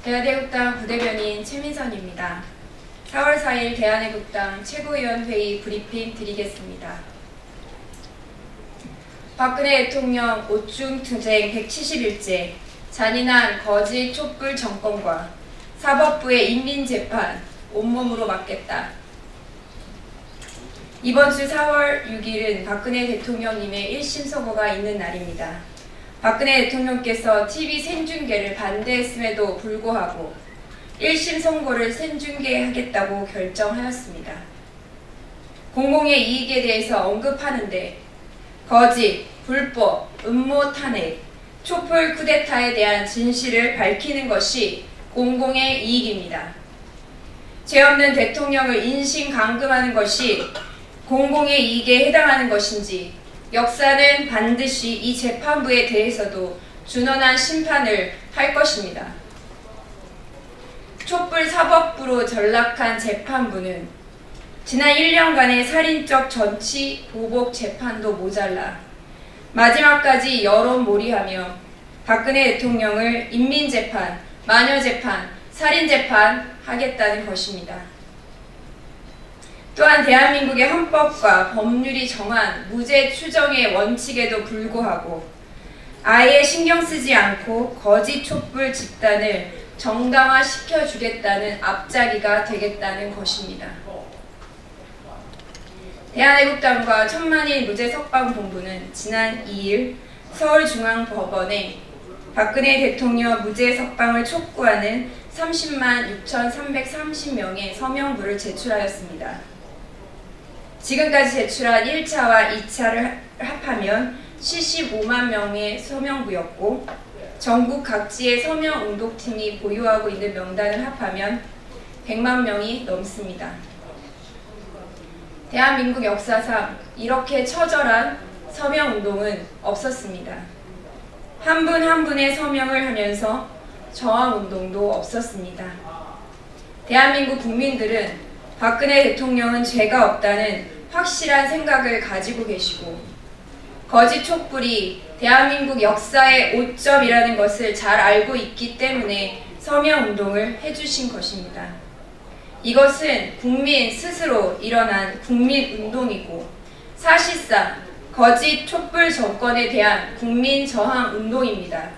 대한애국당 부대변인 최민선입니다. 4월 4일 대한애국당 최고위원회의 브리핑 드리겠습니다. 박근혜 대통령 오중투쟁 170일째 잔인한 거짓 촛불 정권과 사법부의 인민재판 온몸으로 막겠다. 이번 주 4월 6일은 박근혜 대통령님의 1심 선고가 있는 날입니다. 박근혜 대통령께서 TV 생중계를 반대했음에도 불구하고 1심 선고를 생중계하겠다고 결정하였습니다. 공공의 이익에 대해서 언급하는데 거짓, 불법, 음모 탄핵, 촛불 쿠데타에 대한 진실을 밝히는 것이 공공의 이익입니다. 죄 없는 대통령을 인신감금하는 것이 공공의 이익에 해당하는 것인지 역사는 반드시 이 재판부에 대해서도 준엄한 심판을 할 것입니다. 촛불 사법부로 전락한 재판부는 지난 1년간의 살인적 정치 보복 재판도 모자라 마지막까지 여론몰이하며 박근혜 대통령을 인민재판, 마녀재판, 살인재판 하겠다는 것입니다. 또한 대한민국의 헌법과 법률이 정한 무죄 추정의 원칙에도 불구하고 아예 신경 쓰지 않고 거짓 촛불 집단을 정당화시켜주겠다는 앞자기가 되겠다는 것입니다. 대한애국당과 천만일 무죄석방본부는 지난 2일 서울중앙법원에 박근혜 대통령 무죄석방을 촉구하는 30만 6,330명의 서명부를 제출하였습니다. 지금까지 제출한 1차와 2차를 합하면 75만 명의 서명부였고 전국 각지의 서명운동팀이 보유하고 있는 명단을 합하면 100만 명이 넘습니다. 대한민국 역사상 이렇게 처절한 서명운동은 없었습니다. 한 분 한 분의 서명을 하면서 저항운동도 없었습니다. 대한민국 국민들은 박근혜 대통령은 죄가 없다는 확실한 생각을 가지고 계시고 거짓 촛불이 대한민국 역사의 오점이라는 것을 잘 알고 있기 때문에 서명운동을 해주신 것입니다. 이것은 국민 스스로 일어난 국민운동이고 사실상 거짓 촛불 정권에 대한 국민 저항운동입니다.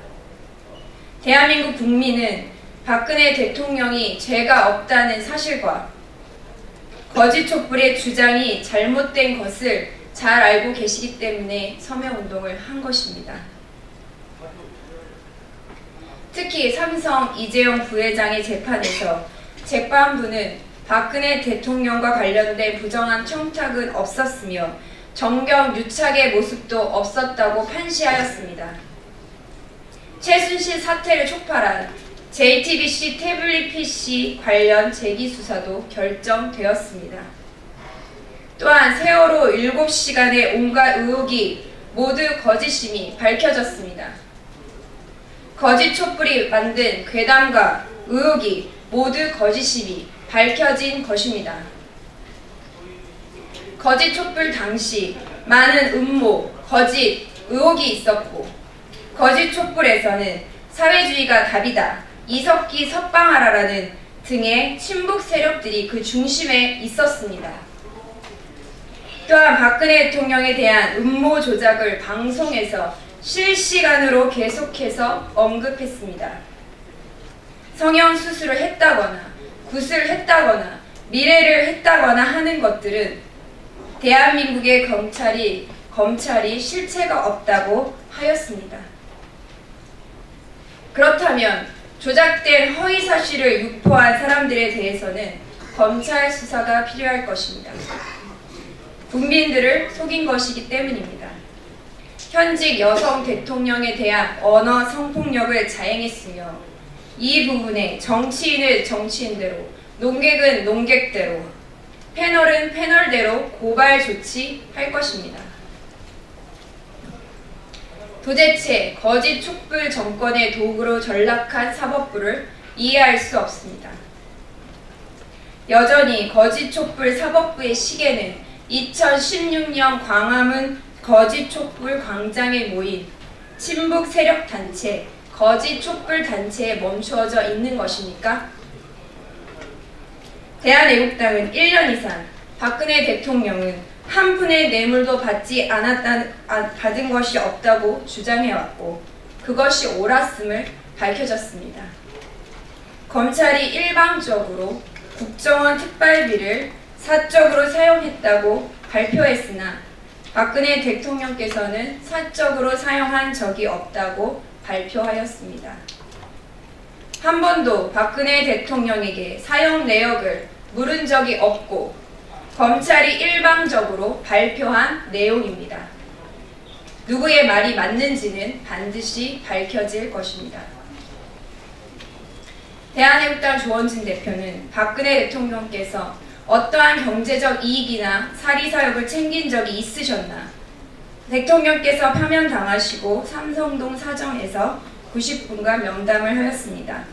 대한민국 국민은 박근혜 대통령이 죄가 없다는 사실과 거짓 촛불의 주장이 잘못된 것을 잘 알고 계시기 때문에 서명운동을 한 것입니다. 특히 삼성 이재용 부회장의 재판에서 재판부는 박근혜 대통령과 관련된 부정한 청탁은 없었으며 정경 유착의 모습도 없었다고 판시하였습니다. 최순실 사태를 촉발한 JTBC 태블릿 PC 관련 재기수사도 결정되었습니다. 또한 세월호 7시간의 온갖 의혹이 모두 거짓임이 밝혀졌습니다. 거짓 촛불이 만든 괴담과 의혹이 모두 거짓임이 밝혀진 것입니다. 거짓 촛불 당시 많은 음모, 거짓, 의혹이 있었고 거짓 촛불에서는 사회주의가 답이다, 이석기 석방하라라는 등의 친북 세력들이 그 중심에 있었습니다. 또한 박근혜 대통령에 대한 음모 조작을 방송에서 실시간으로 계속해서 언급했습니다. 성형수술을 했다거나 굿을 했다거나 미래를 했다거나 하는 것들은 대한민국의 검찰이 실체가 없다고 하였습니다. 그렇다면 조작된 허위사실을 유포한 사람들에 대해서는 검찰 수사가 필요할 것입니다. 국민들을 속인 것이기 때문입니다. 현직 여성 대통령에 대한 언어 성폭력을 자행했으며 이 부분에 정치인은 정치인대로, 농객은 농객대로, 패널은 패널대로 고발 조치할 것입니다. 도대체 거짓 촛불 정권의 도구로 전락한 사법부를 이해할 수 없습니다. 여전히 거짓 촛불 사법부의 시계는 2016년 광화문 거짓 촛불 광장에 모인 친북 세력단체 거짓 촛불 단체에 멈추어져 있는 것입니까? 대한애국당은 1년 이상 박근혜 대통령은 한 푼의 뇌물도 받은 것이 없다고 주장해왔고 그것이 옳았음을 밝혀졌습니다. 검찰이 일방적으로 국정원 특발비를 사적으로 사용했다고 발표했으나 박근혜 대통령께서는 사적으로 사용한 적이 없다고 발표하였습니다. 한 번도 박근혜 대통령에게 사용 내역을 물은 적이 없고 검찰이 일방적으로 발표한 내용입니다. 누구의 말이 맞는지는 반드시 밝혀질 것입니다. 대한애국당 조원진 대표는 박근혜 대통령께서 어떠한 경제적 이익이나 사리사욕을 챙긴 적이 있으셨나? 대통령께서 파면당하시고 삼성동 사정에서 90분간 명담을 하였습니다.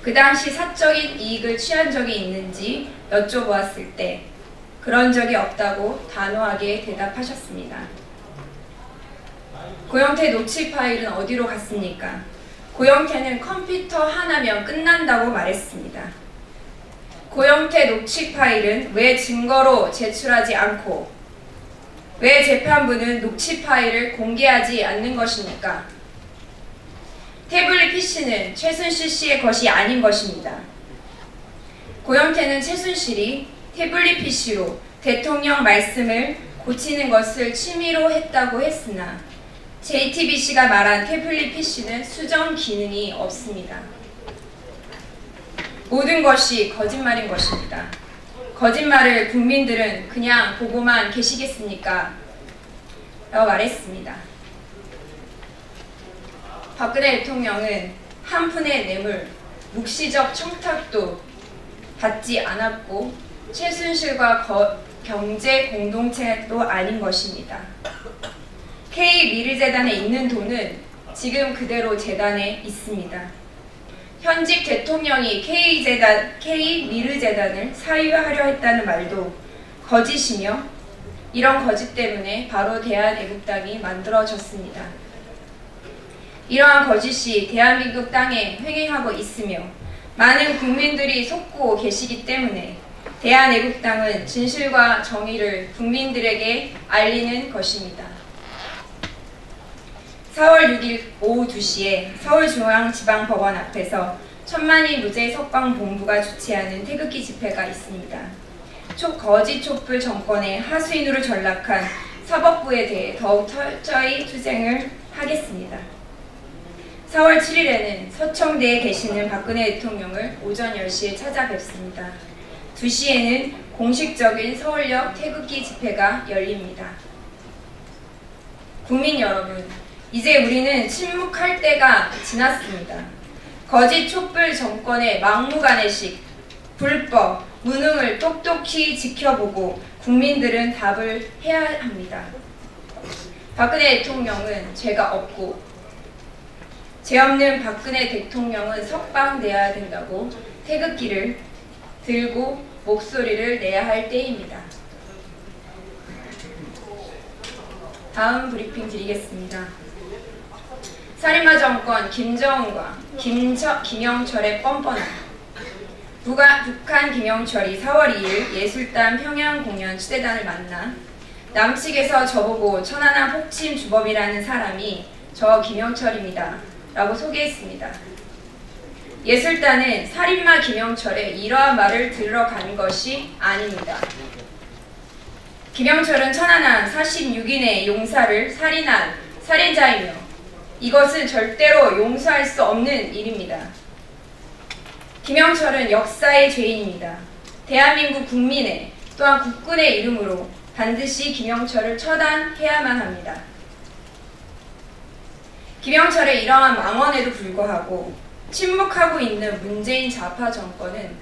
그 당시 사적인 이익을 취한 적이 있는지 여쭤보았을 때 그런 적이 없다고 단호하게 대답하셨습니다. 고영태 녹취 파일은 어디로 갔습니까? 고영태는 컴퓨터 하나면 끝난다고 말했습니다. 고영태 녹취 파일은 왜 증거로 제출하지 않고 왜 재판부는 녹취 파일을 공개하지 않는 것입니까? 태블릿 PC는 최순실 씨의 것이 아닌 것입니다. 고영태는 최순실이 태블릿 PC로 대통령 말씀을 고치는 것을 취미로 했다고 했으나 JTBC가 말한 태블릿 PC는 수정 기능이 없습니다. 모든 것이 거짓말인 것입니다. 거짓말을 국민들은 그냥 보고만 계시겠습니까? 라고 말했습니다. 박근혜 대통령은 한 푼의 뇌물, 묵시적 청탁도 받지 않았고 최순실과 경제 공동체도 아닌 것입니다. K미르재단에 있는 돈은 지금 그대로 재단에 있습니다. 현직 대통령이 K미르재단을 사유하려 했다는 말도 거짓이며 이런 거짓 때문에 바로 대한애국당이 만들어졌습니다. 이러한 거짓이 대한민국 땅에 횡행하고 있으며 많은 국민들이 속고 계시기 때문에 대한애국당은 진실과 정의를 국민들에게 알리는 것입니다. 4월 6일 오후 2시에 서울중앙지방법원 앞에서 천만이 무죄 석방본부가 주최하는 태극기 집회가 있습니다. 거짓 촛불 정권의 하수인으로 전락한 사법부에 대해 더욱 철저히 투쟁을 하겠습니다. 4월 7일에는 서청대에 계시는 박근혜 대통령을 오전 10시에 찾아뵙습니다. 2시에는 공식적인 서울역 태극기 집회가 열립니다. 국민 여러분, 이제 우리는 침묵할 때가 지났습니다. 거짓 촛불 정권의 막무가내식, 불법, 무능을 똑똑히 지켜보고 국민들은 답을 해야 합니다. 박근혜 대통령은 죄가 없고 죄 없는 박근혜 대통령은 석방돼야 된다고 태극기를 들고 목소리를 내야 할 때입니다. 다음 브리핑 드리겠습니다. 살인마 정권 김정은과 김영철의 뻔뻔함. 북한 김영철이 4월 2일 예술단 평양 공연 취재단을 만나 남측에서 저보고 천안함 폭침 주범이라는 사람이 저 김영철입니다 라고 소개했습니다. 예술단은 살인마 김영철의 이러한 말을 들으러 간 것이 아닙니다. 김영철은 천안함 46인의 용사를 살인한 살인자이며 이것은 절대로 용서할 수 없는 일입니다. 김영철은 역사의 죄인입니다. 대한민국 국민의 또한 국군의 이름으로 반드시 김영철을 처단해야만 합니다. 김영철의 이러한 망언에도 불구하고 침묵하고 있는 문재인 좌파 정권은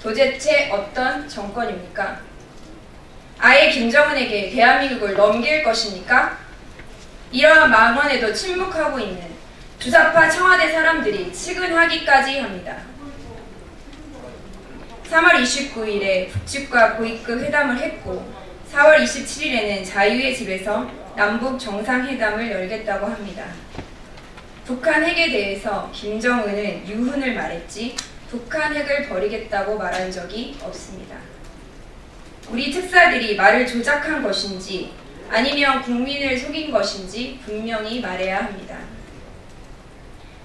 도대체 어떤 정권입니까? 아예 김정은에게 대한민국을 넘길 것입니까? 이러한 망언에도 침묵하고 있는 주사파 청와대 사람들이 측은하기까지 합니다. 3월 29일에 북측과 고위급 회담을 했고 4월 27일에는 자유의 집에서 남북 정상회담을 열겠다고 합니다. 북한 핵에 대해서 김정은은 유훈을 말했지 북한 핵을 버리겠다고 말한 적이 없습니다. 우리 특사들이 말을 조작한 것인지 아니면 국민을 속인 것인지 분명히 말해야 합니다.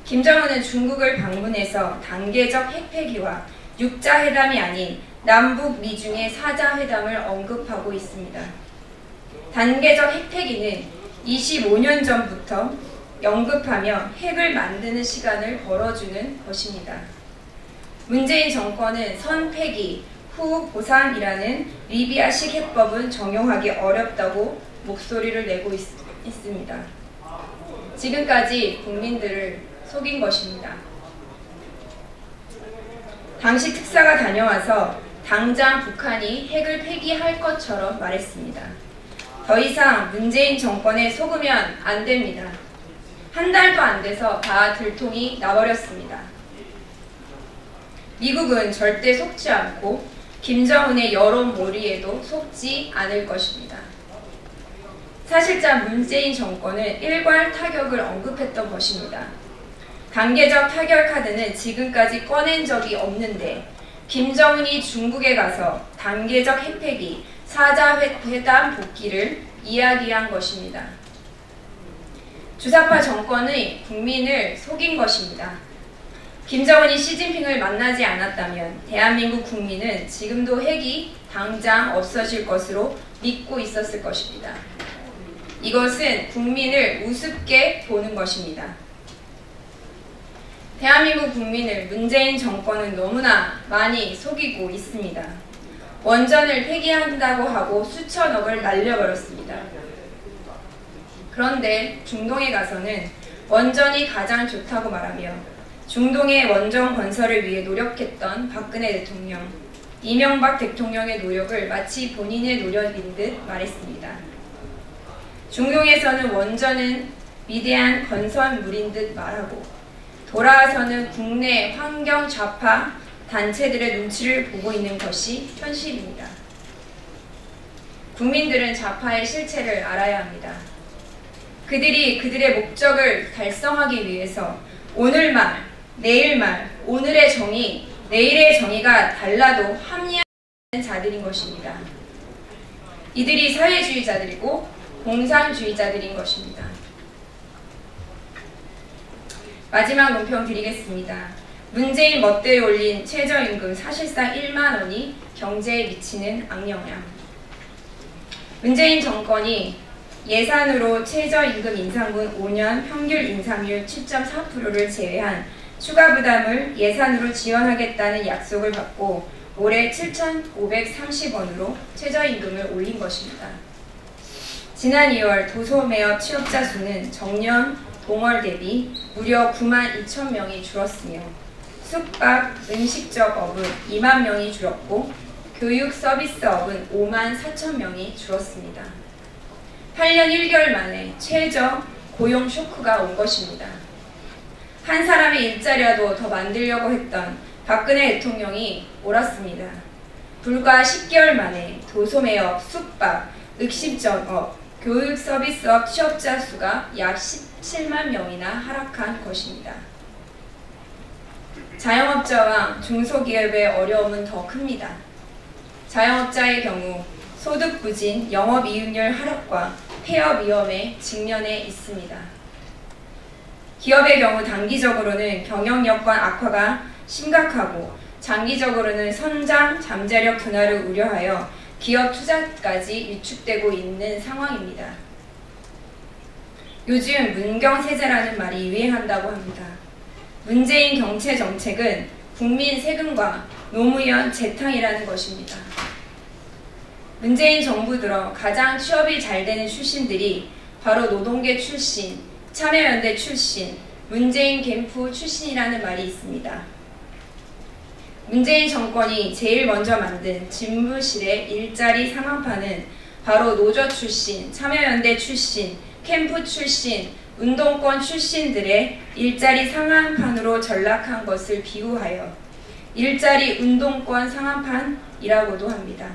김정은은 중국을 방문해서 단계적 핵폐기와 육자회담이 아닌 남북 미중의 사자회담을 언급하고 있습니다. 단계적 핵폐기는 25년 전부터 언급하며 핵을 만드는 시간을 벌어주는 것입니다. 문재인 정권은 선폐기, 후 보상이라는 리비아식 해법은 적용하기 어렵다고 목소리를 내고 있습니다. 지금까지 국민들을 속인 것입니다. 당시 특사가 다녀와서 당장 북한이 핵을 폐기할 것처럼 말했습니다. 더 이상 문재인 정권에 속으면 안 됩니다. 한 달도 안 돼서 다 들통이 나버렸습니다. 미국은 절대 속지 않고 김정은의 여론몰이에도 속지 않을 것입니다. 사실상 문재인 정권은 일괄 타격을 언급했던 것입니다. 단계적 타결 카드는 지금까지 꺼낸 적이 없는데 김정은이 중국에 가서 단계적 핵폐기, 사자회담 복귀를 이야기한 것입니다. 주사파 정권의 국민을 속인 것입니다. 김정은이 시진핑을 만나지 않았다면 대한민국 국민은 지금도 핵이 당장 없어질 것으로 믿고 있었을 것입니다. 이것은 국민을 우습게 보는 것입니다. 대한민국 국민을 문재인 정권은 너무나 많이 속이고 있습니다. 원전을 폐기한다고 하고 수천억을 날려버렸습니다. 그런데 중동에 가서는 원전이 가장 좋다고 말하며 중동의 원전 건설을 위해 노력했던 박근혜 대통령, 이명박 대통령의 노력을 마치 본인의 노력인 듯 말했습니다. 중동에서는 원전은 위대한 건설물인 듯 말하고 돌아와서는 국내 환경 좌파 단체들의 눈치를 보고 있는 것이 현실입니다. 국민들은 좌파의 실체를 알아야 합니다. 그들이 그들의 목적을 달성하기 위해서 오늘 말, 내일 말, 오늘의 정의, 내일의 정의가 달라도 합리화하는 자들인 것입니다. 이들이 사회주의자들이고 공산주의자들인 것입니다. 마지막 논평 드리겠습니다. 문재인 멋대로 올린 최저임금 사실상 1만 원이 경제에 미치는 악영향. 문재인 정권이 예산으로 최저임금 인상분 5년 평균 인상률 7.4%를 제외한 추가 부담을 예산으로 지원하겠다는 약속을 받고 올해 7,530원으로 최저임금을 올린 것입니다. 지난 2월 도소매업 취업자 수는 전년 동월 대비 무려 9만 2천 명이 줄었으며 숙박, 음식점업은 2만 명이 줄었고 교육 서비스업은 5만 4천 명이 줄었습니다. 8년 1개월 만에 최저 고용 쇼크가 온 것입니다. 한 사람의 일자리라도 더 만들려고 했던 박근혜 대통령이 옳았습니다. 불과 10개월 만에 도소매업, 숙박, 음식점업, 교육 서비스업 취업자 수가 약 17만 명이나 하락한 것입니다. 자영업자와 중소기업의 어려움은 더 큽니다. 자영업자의 경우 소득 부진, 영업이익률 하락과 폐업 위험에 직면해 있습니다. 기업의 경우 단기적으로는 경영 여건 악화가 심각하고 장기적으로는 성장, 잠재력 둔화를 우려하여 기업 투자까지 위축되고 있는 상황입니다. 요즘 문경세제라는 말이 유행한다고 합니다. 문재인 경제 정책은 국민 세금과 노무현 재탕이라는 것입니다. 문재인 정부 들어 가장 취업이 잘 되는 출신들이 바로 노동계 출신, 참여연대 출신, 문재인 캠프 출신이라는 말이 있습니다. 문재인 정권이 제일 먼저 만든 집무실의 일자리 상한판은 바로 노조 출신, 참여연대 출신, 캠프 출신, 운동권 출신들의 일자리 상한판으로 전락한 것을 비유하여 일자리 운동권 상한판이라고도 합니다.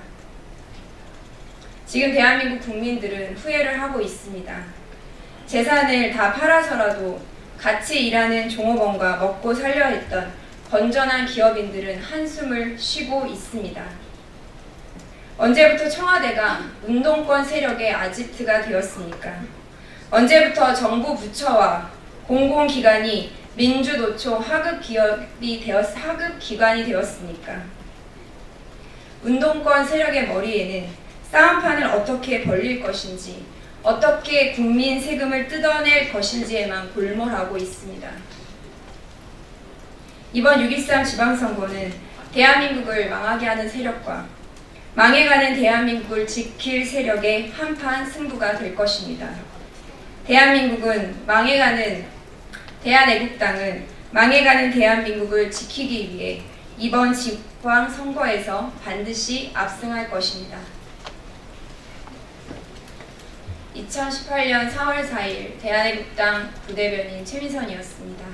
지금 대한민국 국민들은 후회를 하고 있습니다. 재산을 다 팔아서라도 같이 일하는 종업원과 먹고 살려 했던 건전한 기업인들은 한숨을 쉬고 있습니다. 언제부터 청와대가 운동권 세력의 아지트가 되었습니까? 언제부터 정부 부처와 공공기관이 민주노총 하급기관이 되었습니까? 운동권 세력의 머리에는 싸움판을 어떻게 벌릴 것인지, 어떻게 국민 세금을 뜯어낼 것인지에만 골몰하고 있습니다. 이번 6.13 지방선거는 대한민국을 망하게 하는 세력과 망해가는 대한민국을 지킬 세력의 한판 승부가 될 것입니다. 대한애국당은 망해가는 대한민국을 지키기 위해 이번 지방선거에서 반드시 압승할 것입니다. 2018년 4월 4일 대한애국당 부대변인 최민선이었습니다.